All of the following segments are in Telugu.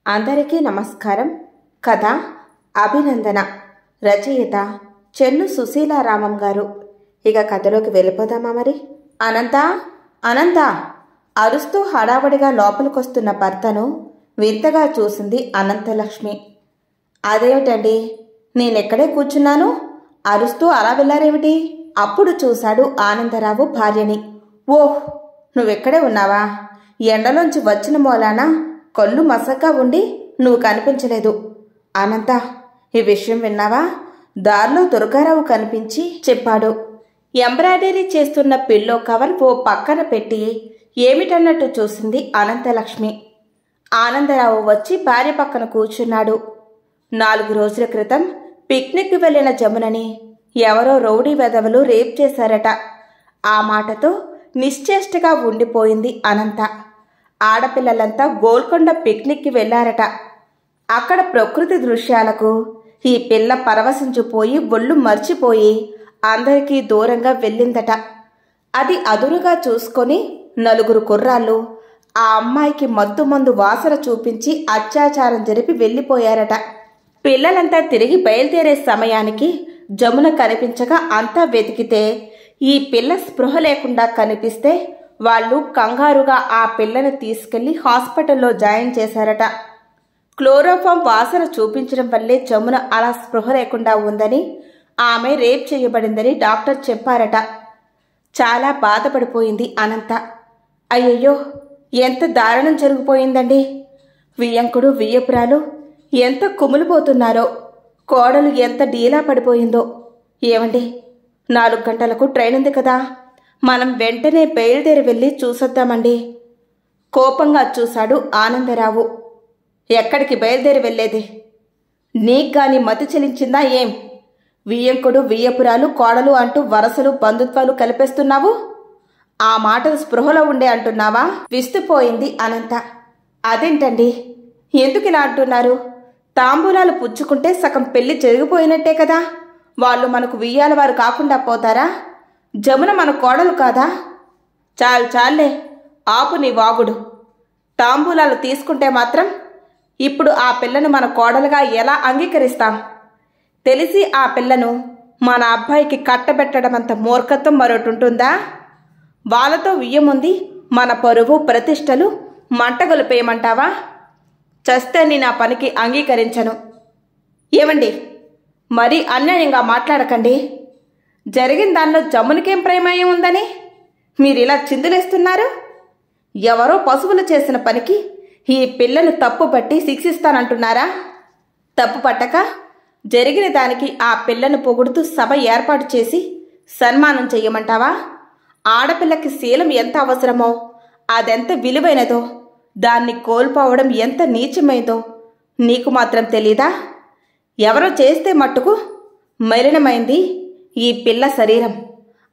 అందరికీ నమస్కారం. కథ అభినందన. రచయిత చెన్ను సుశీలారామం గారు. ఇక కథలోకి వెళ్ళిపోదామా మరి? అనంత అనంత అరుస్తూ హడావడిగా లోపలికొస్తున్న భర్తను వింతగా చూసింది అనంతలక్ష్మి. అదేమిటండి, నేనెక్కడే కూర్చున్నాను, అరుస్తూ అలా వెళ్ళారేమిటి? అప్పుడు చూశాడు ఆనందరావు భార్యని. ఓహ్, నువ్వెక్కడే ఉన్నావా? ఎండలోంచి వచ్చిన మూలాన కళ్ళు మసగ్గా ఉండి నువ్వు కనిపించలేదు. అనంత, ఈ విషయం విన్నావా? దారిలో దుర్గారావు కనిపించి చెప్పాడు. ఎంబ్రాయిడరీ చేస్తున్న పిల్లో కవర్ ఓ పక్కన పెట్టి ఏమిటన్నట్టు చూసింది అనంతలక్ష్మి. ఆనందరావు వచ్చి భార్య పక్కన కూర్చున్నాడు. 4 రోజుల క్రితం పిక్నిక్ వెళ్లిన జమునని ఎవరో రౌడీ వెధవలు రేప్ చేశారట. ఆ మాటతో నిశ్చేష్టగా ఉండిపోయింది అనంత. ఆడపిల్లలంతా గోల్కొండ పిక్నిక్కి వెళ్లారట. అక్కడ ప్రకృతి దృశ్యాలకు ఈ పిల్ల పరవశించిపోయి ఒళ్ళు మర్చిపోయి అందరికీ దూరంగా వెళ్ళిందట. అది అదురుగా చూసుకొని 4 కుర్రాళ్ళు ఆ అమ్మాయికి మత్తు వాసన చూపించి అత్యాచారం జరిపి వెళ్ళిపోయారట. పిల్లలంతా తిరిగి బయలుదేరే సమయానికి జమున కనిపించగా అంతా వెతికితే ఈ పిల్ల స్పృహ లేకుండా కనిపిస్తే వాళ్ళు కంగారుగా ఆ పిల్లని తీసుకెళ్లి హాస్పిటల్లో జాయిన్ చేశారట. క్లోరోఫామ్ వాసన చూపించడం వల్లే జమున అలా స్పృహ లేకుండా ఉందని, ఆమె రేప్ చేయబడిందని డాక్టర్ చెప్పారట. చాలా బాధపడిపోయింది అనంత. అయ్యయ్యో, ఎంత దారుణం జరిగిపోయిందండి. వియ్యంకుడు వియ్యపురాలు ఎంత కుమిలిపోతున్నారో, కోడలు ఎంత డీలా పడిపోయిందో. ఏమండి, 4 గంటలకు ట్రైన్ ఉంది కదా, మనం వెంటనే బయలుదేరి వెళ్ళి చూసొద్దామండి. కోపంగా చూశాడు ఆనందరావు. ఎక్కడికి బయలుదేరి వెళ్ళేది? నీకుగాని మతి చెలించిందా ఏం? వియ్యంకుడు వియ్యపురాలు కోడలు అంటూ వరసలు బంధుత్వాలు కలిపేస్తున్నావు. ఆ మాటలు స్పృహలో ఉండే అంటున్నావా? విస్తుపోయింది అనంత. అదేంటండి, ఎందుకిలా అంటున్నారు? తాంబూలాలు పుచ్చుకుంటే సగం పెళ్లి జరిగిపోయినట్టే కదా. వాళ్ళు మనకు వియ్యాల వారు కాకుండా పోతారా? జమున మన కోడలు కాదా? చాలే, ఆపు నీ వాగుడు. తాంబూలాలు తీసుకుంటే మాత్రం ఇప్పుడు ఆ పిల్లను మన కోడలుగా ఎలా అంగీకరిస్తాం? తెలిసి ఆ పిల్లను మన అబ్బాయికి కట్టబెట్టడమంత మూర్ఖత్వం మరొటుంటుందా? వాళ్ళతో వియ్యముంది మన పరువు ప్రతిష్టలు మంటగొలిపేయమంటావా? చస్తే నేను ఆ పనికి అంగీకరించను. ఏమండి, మరీ అన్యాయంగా మాట్లాడకండి. జరిగిన దానిలో జమునికేం ప్రమేయం ఉందని మీరిలా చిందులేస్తున్నారు? ఎవరో పశువులు చేసిన పనికి ఈ పిల్లను తప్పుపట్టి శిక్షిస్తానంటున్నారా? తప్పు పట్టక జరిగిన దానికి ఆ పిల్లను పొగుడుతూ సభ ఏర్పాటు చేసి సన్మానం చెయ్యమంటావా? ఆడపిల్లకి శీలం ఎంత అవసరమో, అదెంత విలువైనదో, దాన్ని కోల్పోవడం ఎంత నీచమైందో నీకు మాత్రం తెలీదా? ఎవరో చేస్తే మట్టుకు మలినమైంది ఈ పిల్ల శరీరం.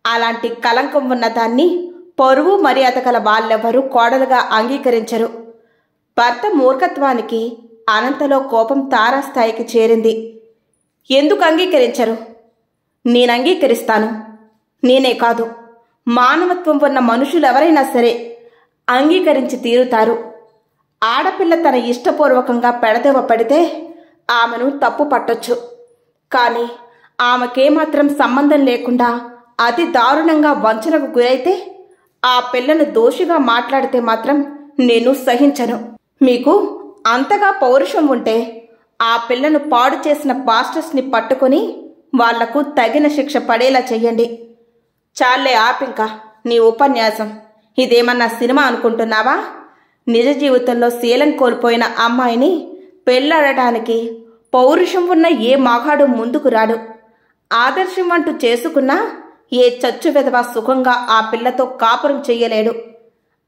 అలాంటి కలంకం ఉన్న దాన్ని పరువు మర్యాద గల వాళ్ళెవరూ కోడలుగా అంగీకరించరు. భర్త మూర్ఖత్వానికి అనంతలో కోపం తారాస్థాయికి చేరింది. ఎందుకు అంగీకరించరు? నేను అంగీకరిస్తాను. నేనే కాదు, మానవత్వం ఉన్న మనుషులెవరైనా సరే అంగీకరించి తీరుతారు. ఆడపిల్ల తన ఇష్టపూర్వకంగా పెడదెవ పడితే ఆమెను తప్పు పట్టొచ్చు. కానీ ఆమెకేమాత్రం సంబంధం లేకుండా అతి దారుణంగా వంచనకు గురైతే ఆ పిల్లను దోషిగా మాట్లాడితే మాత్రం నేను సహించను. మీకు అంతగా పౌరుషం ఉంటే ఆ పిల్లను పాడు చేసిన పాస్టర్స్ని పట్టుకొని వాళ్లకు తగిన శిక్ష పడేలా చెయ్యండి. చాలే, ఆపింకా నీ ఉపన్యాసం. ఇదేమన్నా సినిమా అనుకుంటున్నావా? నిజ జీవితంలో శీలం కోల్పోయిన అమ్మాయిని పెళ్ళాడటానికి పౌరుషం ఉన్న ఏ మగాడు ముందుకు రాడు. ఆదర్శం అంటూ చేసుకున్నా ఏ చచ్చు వెధవ సుఖంగా ఆ పిల్లతో కాపురం చెయ్యలేడు.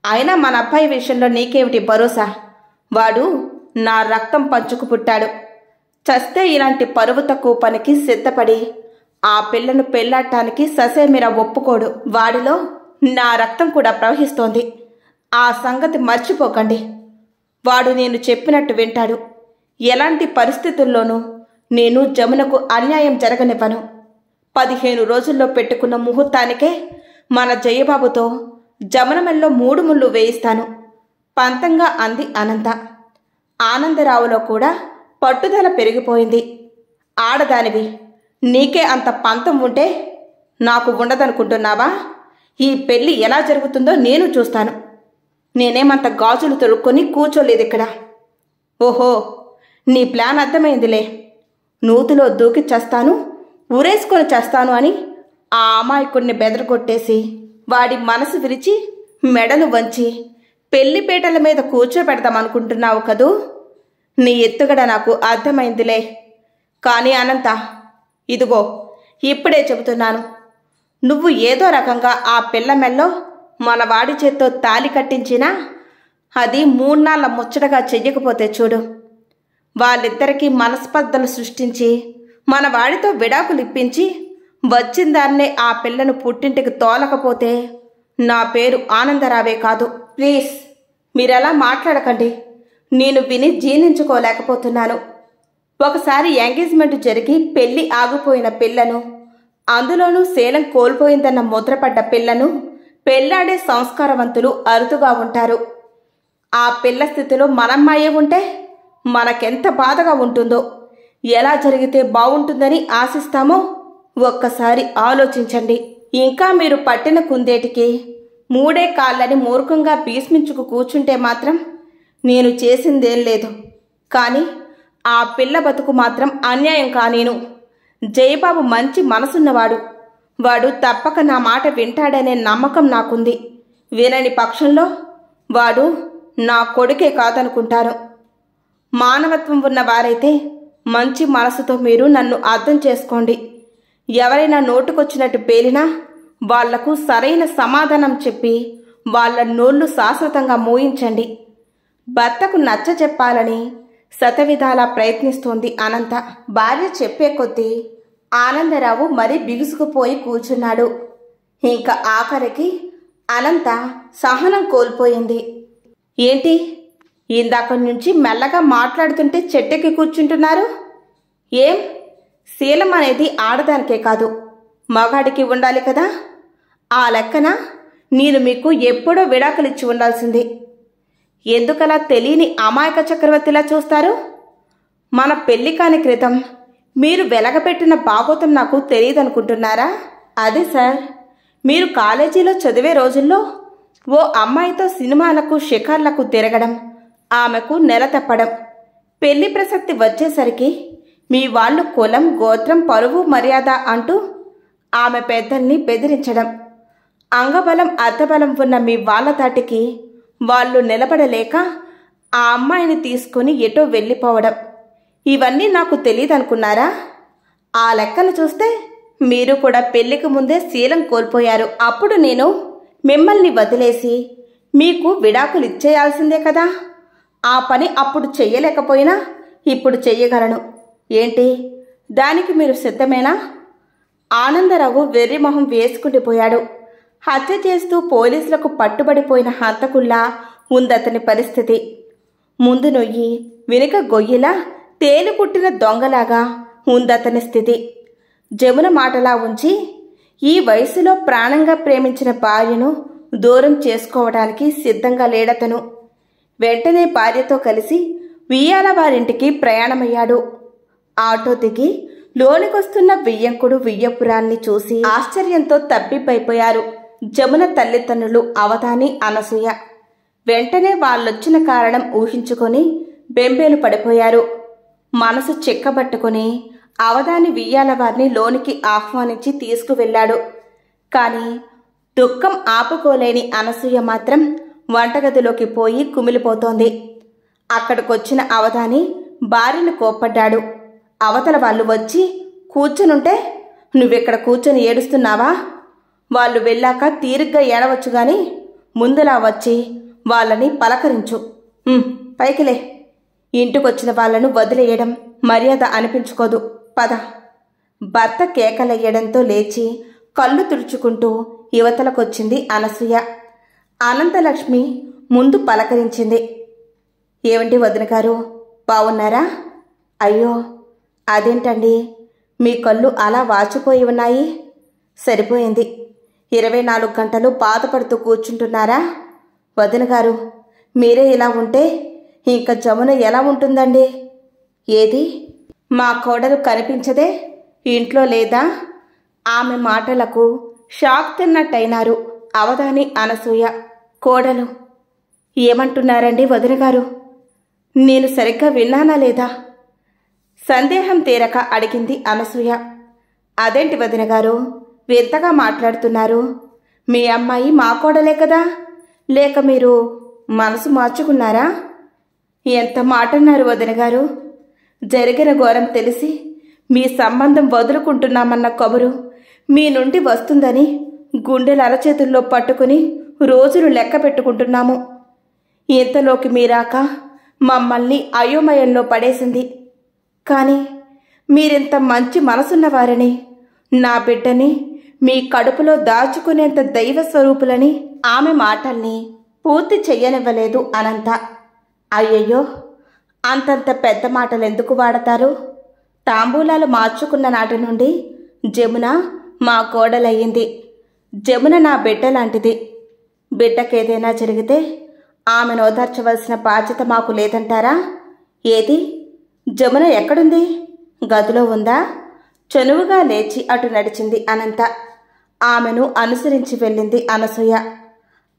అయినా మన అబ్బాయి విషయంలో నీకేమిటి భరోసా? వాడు నా రక్తం పంచుకు పుట్టాడు. చస్తే ఇలాంటి పరువు తక్కువ పనికి సిద్ధపడి ఆ పిల్లను పెళ్ళాడటానికి ససేమిరా ఒప్పుకోడు. వాడిలో నా రక్తం కూడా ప్రవహిస్తోంది. ఆ సంగతి మర్చిపోకండి. వాడు నేను చెప్పినట్టు వింటాడు. ఎలాంటి పరిస్థితుల్లోనూ నేను జమునకు అన్యాయం జరగనివ్వను. 15 రోజుల్లో పెట్టుకున్న ముహూర్తానికే మన జయబాబుతో జమున మెల్లో 3 ముళ్ళు వేయిస్తాను. పంతంగా అంది అనంత. ఆనందరావులో కూడా పట్టుదల పెరిగిపోయింది. ఆడదానివి, నీకే అంత పంతం ఉంటే నాకు ఉండదనుకుంటున్నావా? ఈ పెళ్లి ఎలా జరుగుతుందో నేను చూస్తాను. నేనేమంత గాజులు తొడుక్కొని కూర్చోలేదు ఇక్కడ. ఓహో, నీ ప్లాన్ అర్థమైందిలే. నూతిలో దూకి చేస్తాను, ఊరేసుకొని చేస్తాను అని ఆ అమాయకుడిని బెదరగొట్టేసి వాడి మనసు విరిచి మెడలు వంచి పెళ్లిపేటల మీద కూర్చోబెడదామనుకుంటున్నావు కదూ? నీ ఎత్తుగడ నాకు అర్థమైందిలే. కానీ అనంత, ఇదిగో ఇప్పుడే చెబుతున్నాను, నువ్వు ఏదో రకంగా ఆ పిల్ల మెల్లో మన వాడి చేత్తో తాలి కట్టించినా అది 3 నాళ్ళ ముచ్చటగా చెయ్యకపోతే చూడు, వాళ్ళిద్దరికీ మనస్పర్ధలు సృష్టించి మన వాడితో విడాకులు ఇప్పించి వచ్చిందాన్నే ఆ పిల్లను పుట్టింటికి తోలకపోతే నా పేరు ఆనందరావే కాదు. ప్లీజ్, మీరెలా మాట్లాడకండి. నేను విని జీర్ణించుకోలేకపోతున్నాను. ఒకసారి ఎంగేజ్మెంట్ జరిగి పెళ్లి ఆగిపోయిన పిల్లను, అందులోనూ శీలం కోల్పోయిందన్న ముద్రపడ్డ పిల్లను పెళ్లాడే సంస్కారవంతులు అరుదుగా ఉంటారు. ఆ పిల్ల స్థితిలో మనమ్మాయే ఉంటే మనకెంత బాధగా ఉంటుందో, ఎలా జరిగితే బావుంటుందని ఆశిస్తామో ఒక్కసారి ఆలోచించండి. ఇంకా మీరు పట్టిన కుందేటికి 3 కాళ్ళని మూర్ఖంగా భీష్మించుకు కూర్చుంటే మాత్రం నేను చేసిందేం లేదు. కానీ ఆ పిల్ల బతుకు మాత్రం అన్యాయం కానీను. జయబాబు మంచి మనసున్నవాడు. వాడు తప్పక నా మాట వింటాడనే నమ్మకం నాకుంది. వినని పక్షంలో వాడు నా కొడుకే కాదనుకుంటాను. మానవత్వం ఉన్న వారైతే మంచి మనసుతో మీరు నన్ను అర్థం చేసుకోండి. ఎవరైనా నోటుకొచ్చినట్టు పేలినా వాళ్లకు సరైన సమాధానం చెప్పి వాళ్ల నోళ్లు శాశ్వతంగా మూయించండి. భర్తకు నచ్చ చెప్పాలని శతవిధాలా ప్రయత్నిస్తోంది అనంత. భార్య చెప్పే కొద్దీ ఆనందరావు మరీ బిగుసుకుపోయి కూర్చున్నాడు. ఇంకా ఆఖరికి అనంత సహనం కోల్పోయింది. ఏంటి, ఇందాక నుంచి మెల్లగా మాట్లాడుతుంటే చెట్టెక్కి కూర్చుంటున్నారు? ఏం, శీలం అనేది ఆడదానికే కాదు, మగాడికి ఉండాలి కదా. ఆ లెక్కన నేను మీకు ఎప్పుడో విడాకులిచ్చి ఉండాల్సింది. ఎందుకలా తెలియని అమాయక చక్రవర్తిలా చూస్తారు? మన పెళ్లి కాని క్రితం మీరు వెలగపెట్టిన బాగోతం నాకు తెలియదనుకుంటున్నారా? అదే సార్, మీరు కాలేజీలో చదివే రోజుల్లో ఓ అమ్మాయితో సినిమాలకు షికార్లకు తిరగడం, ఆమెకు నెల తప్పడం, పెళ్లి ప్రసక్తి వచ్చేసరికి మీ వాళ్ళు కులం, గోత్రం, పరువు, మర్యాద అంటూ ఆమె పెద్దల్ని బెదిరించడం, అంగబలం అర్థబలం ఉన్న మీ వాళ్ళ తాటికి వాళ్ళు నిలబడలేక ఆ అమ్మాయిని తీసుకుని ఎటో వెళ్ళిపోవడం, ఇవన్నీ నాకు తెలియదనుకున్నారా? ఆ లెక్కను చూస్తే మీరు కూడా పెళ్లికి ముందే శీలం కోల్పోయారు. అప్పుడు నేను మిమ్మల్ని వదిలేసి మీకు విడాకులు ఇచ్చేయాల్సిందే కదా. ఆ పని అప్పుడు చెయ్యలేకపోయినా ఇప్పుడు చెయ్యగలను. ఏంటి, దానికి మీరు సిద్ధమేనా? ఆనందరావు వెర్రిమొహం వేసుకుండిపోయాడు. హత్య చేస్తూ పోలీసులకు పట్టుబడిపోయిన హంతకుల్లా ఉందతని పరిస్థితి. ముందు నొయ్యి వెనుక గొయ్యిలా తేలిపుట్టిన దొంగలాగా ఉందతని స్థితి. జమున మాటలా ఉంచి ఈ వయసులో ప్రాణంగా ప్రేమించిన భార్యను దూరం చేసుకోవడానికి సిద్ధంగా లేడతను. వెంటనే భార్యతో కలిసి వియ్యాల వారింటికి ప్రయాణమయ్యాడు. ఆటో దిగి లోనికొస్తున్న వియ్యంకుడు వియ్యపురాన్ని చూసి ఆశ్చర్యంతో తబ్బిబ్బైపోయారు జమున తల్లిదండ్రులు అవధాని, అనసూయ. వెంటనే వాళ్ళొచ్చిన కారణం ఊహించుకొని బెంబేలు పడిపోయారు. మనసు చిక్కబట్టుకుని అవధాని వియ్యాల వారిని లోనికి ఆహ్వానించి తీసుకువెళ్ళాడు. కాని దుఃఖం ఆపుకోలేని అనసూయ మాత్రం వంటగదిలోకి పోయి కుమిలిపోతోంది. అక్కడికొచ్చిన అవధాని భార్యను కోప్పడ్డాడు. అవతల వాళ్ళు వచ్చి కూర్చునుంటే నువ్వెక్కడ కూర్చొని ఏడుస్తున్నావా? వాళ్ళు వెళ్ళాక తీరిగ్గా ఏడవచ్చు గాని ముందులా వచ్చి వాళ్ళని పలకరించు. పైకిలే. ఇంటికొచ్చిన వాళ్లను వదిలేయడం మర్యాద అనిపించుకోదు. పద. భర్త కేకలయ్యడంతో లేచి కళ్ళు తుడుచుకుంటూ యువతలకొచ్చింది అనసూయ. అనంతలక్ష్మి ముందు పలకరించింది. ఏమండి వదిన గారు, బావున్నారా? అయ్యో, అదేంటండి మీ కళ్ళు అలా వాచిపోయి ఉన్నాయి? సరిపోయింది. 24 గంటలు బాధపడుతూ కూర్చుంటున్నారా? వదిన గారు, మీరే ఇలా ఉంటే ఇంకా జమున ఎలా ఉంటుందండి? ఏది మా కోడలు కనిపించదే, ఇంట్లో లేదా? ఆమె మాటలకు షాక్ తిన్నట్టయినారు అవధాని, అనసూయ. కోడలు ఏమంటున్నారండి వదిన గారు? నేను సరిగ్గా విన్నానా లేదా? సందేహం తీరక అడిగింది అనసూయ. అదేంటి వదిన గారు వింతగా మాట్లాడుతున్నారు? మీ అమ్మాయి మా కోడలే కదా, లేక మీరు మనసు మార్చుకున్నారా? ఎంత మాటన్నారు వదిన గారు? జరిగిన ఘోరం తెలిసి మీ సంబంధం వదులుకుంటున్నామన్న కబురు మీ నుండి వస్తుందని గుండెల అరచేతుల్లో పట్టుకుని రోజులు లెక్క పెట్టుకుంటున్నాము. ఇంతలోకి మీరాక మమ్మల్ని అయోమయంలో పడేసింది. కానీ మీరింత మంచి మనసున్నవారని, నా బిడ్డని మీ కడుపులో దాచుకునేంత దైవ స్వరూపులని ఆమె మాటల్ని పూర్తి చెయ్యనివ్వలేదు అనంత. అయ్యయ్యో, అంతంత పెద్ద మాటలు ఎందుకు వాడతారు? తాంబూలాలు మార్చుకున్న నాటి నుండి జమున మా కోడలయ్యింది. జమున నా బిడ్డ లాంటిది. బిడ్డకేదైనా జరిగితే ఆమెను ఓదార్చవలసిన బాధ్యత మాకు లేదంటారా? ఏది జమున ఎక్కడుంది? గదిలో ఉందా? చనువుగా లేచి అటు నడిచింది అనంత. ఆమెను అనుసరించి వెళ్ళింది అనసూయ.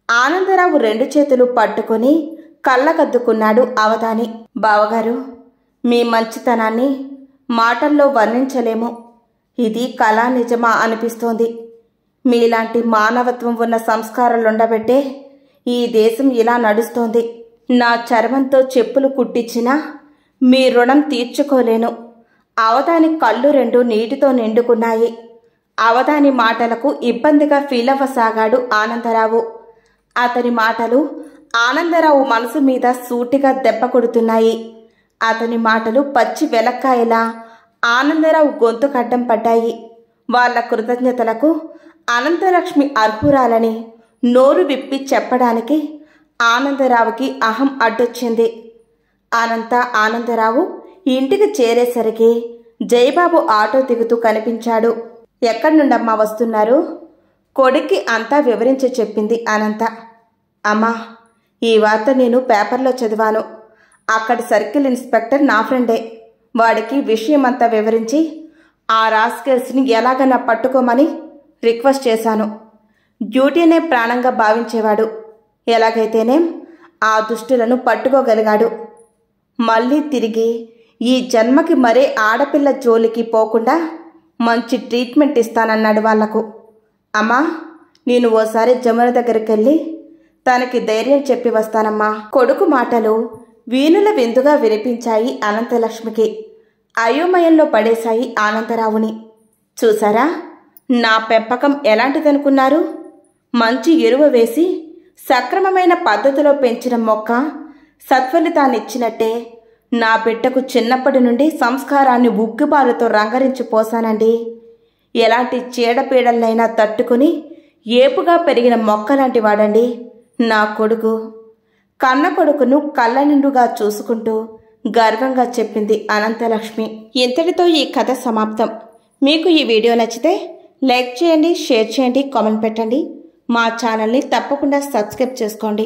ఆనందరావు 2 చేతులు పట్టుకుని కళ్ళకద్దుకున్నాడు అవధాని. బావగారు, మీ మంచితనాన్ని మాటల్లో వర్ణించలేము. ఇది కళా నిజమా అనిపిస్తోంది. మీలాంటి మానవత్వం ఉన్న సంస్కారాలుండబట్టే ఈ దేశం ఇలా నడుస్తోంది. నా చర్మంతో చెప్పులు కుట్టించినా మీ రుణం తీర్చుకోలేను. అవధాని కళ్ళు 2 నీటితో నిండుకున్నాయి. అవధాని మాటలకు ఇబ్బందిగా ఫీలవ్వసాగాడు ఆనందరావు. అతని మాటలు ఆనందరావు మనసు మీద సూటిగా దెబ్బ కొడుతున్నాయి. అతని మాటలు పచ్చి వెలక్కాయలా ఆనందరావు గొంతు కడ్డం పడ్డాయి. వాళ్ల కృతజ్ఞతలకు అనంతలక్ష్మి అర్హురాలని నోరు విప్పి చెప్పడానికి ఆనందరావుకి అహం అడ్డొచ్చింది. అనంత ఆనందరావు ఇంటికి చేరేసరికి జయబాబు ఆటో దిగుతూ కనిపించాడు. ఎక్కడి నుండమ్మా వస్తున్నారు? కొడుక్కి అంతా వివరించి చెప్పింది అనంత. అమ్మా, ఈ వార్త నేను పేపర్లో చదివాను. అక్కడి సర్కిల్ ఇన్స్పెక్టర్ నా ఫ్రెండే. వాడికి విషయమంతా వివరించి ఆ రాస్కెల్స్ని ఎలాగైనా పట్టుకోమని రిక్వెస్ట్ చేశాను. డ్యూటీనే ప్రాణంగా భావించేవాడు. ఎలాగైతేనేం ఆ దుష్టులను పట్టుకోగలిగాడు. మళ్ళీ తిరిగి ఈ జన్మకి మరే ఆడపిల్ల జోలికి పోకుండా మంచి ట్రీట్మెంట్ ఇస్తానన్నాడు వాళ్లకు. అమ్మా, నేను ఓసారి జమున దగ్గరికెళ్ళి తనకి ధైర్యం చెప్పి వస్తానమ్మా. కొడుకు మాటలు వీణుల విందుగా వినిపించాయి అనంతలక్ష్మికి. అయోమయంలో పడేశాయి ఆనందరావుని. చూసారా, నా పెంపకం ఎలాంటిదనుకున్నారు? మంచి ఎరువు వేసి సక్రమమైన పద్ధతిలో పెంచిన మొక్క సత్ఫలితాన్నిచ్చినట్టే నా బిడ్డకు చిన్నప్పటి నుండి సంస్కారాన్ని ఉగ్గుపాలతో రంగరించి పోసానండి. ఎలాంటి చీడపీడలనైనా తట్టుకుని ఏపుగా పెరిగిన మొక్కలాంటి వాడండి నా కొడుకు. కన్న కొడుకును కళ్ళ నిండుగా చూసుకుంటూ గర్వంగా చెప్పింది అనంతలక్ష్మి. ఇంతటితో ఈ కథ సమాప్తం. మీకు ఈ వీడియో నచ్చితే లైక్ చేయండి, షేర్ చేయండి, కామెంట్ పెట్టండి. మా ఛానల్ని తప్పకుండా సబ్స్క్రైబ్ చేసుకోండి.